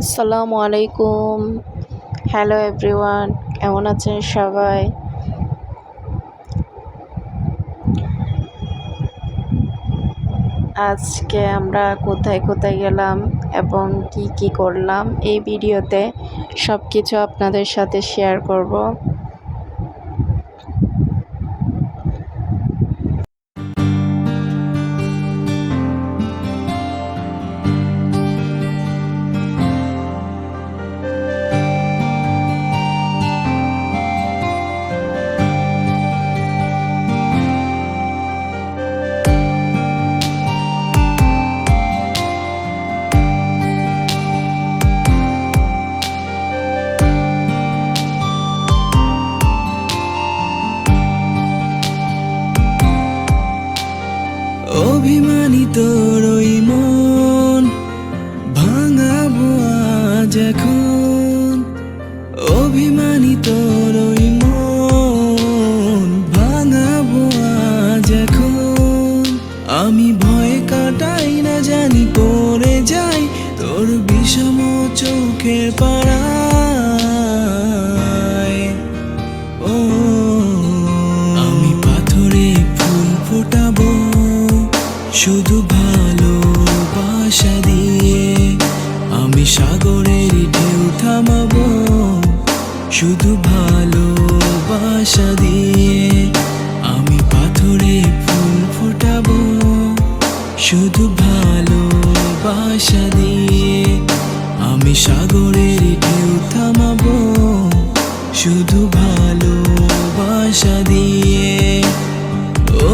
আসসালামু আলাইকুম। Hello everyone, কেমন আছেন সবাই? আজকে আমরা কোথায় কোথায় গেলাম এবং কি কি করলাম এই ভিডিওতে সব কিছু আপনাদের সাথে শেয়ার করব। অভিমানী তোর ওই মন ভাঙাবো আজ এখন। অভিমানী তোর ওই মন ভাঙাবো আজ এখন। আমি ভয়ে কাটাই না জানি পড়ে যাই তোর বিষম চোখের পাড়ায়। ও আমি পাথরে ফুল ফোটাবো শুধু ভালোবাসা দিয়ে। আমি সাগরের ঢেউ থামাবো শুধু ভালোবাসা দিয়ে। আমি পাথরে ফুল ফোটাবো শুধু ভালোবাসা দিয়ে। আমি সাগরের ঢেউ থামাবো শুধু ভালোবাসা দিয়ে। ও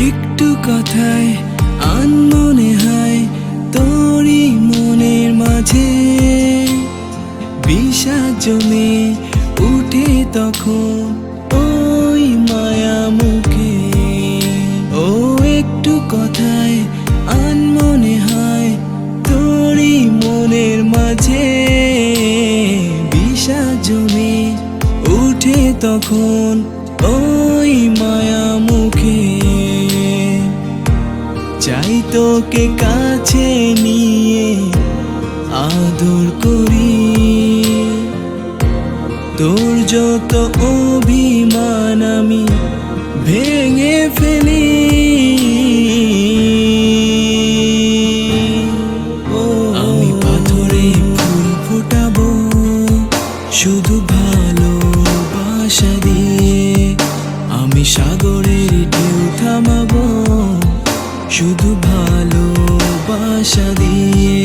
একটু কথায় আনমনে হয় তোরই মনের মাঝে বিষাদ জমে উঠে তখন ওই মায়া মুখে। ও একটু কথায় আনমনে হয় তোরই মনের মাঝে বিষাদ জমে উঠে তখন ওই মায়া মুখে। চাই তোকে কাছে নিয়ে আদর করি তোর যত অভিমান আমি ভেঙে ফেলি। আমি পাথরে ফুল ফোটাবো শুধু ভালোবাসা দিয়ে। আমি সাগরের ঢেউ থামাবো শুধু ভালোবাসা দিয়ে।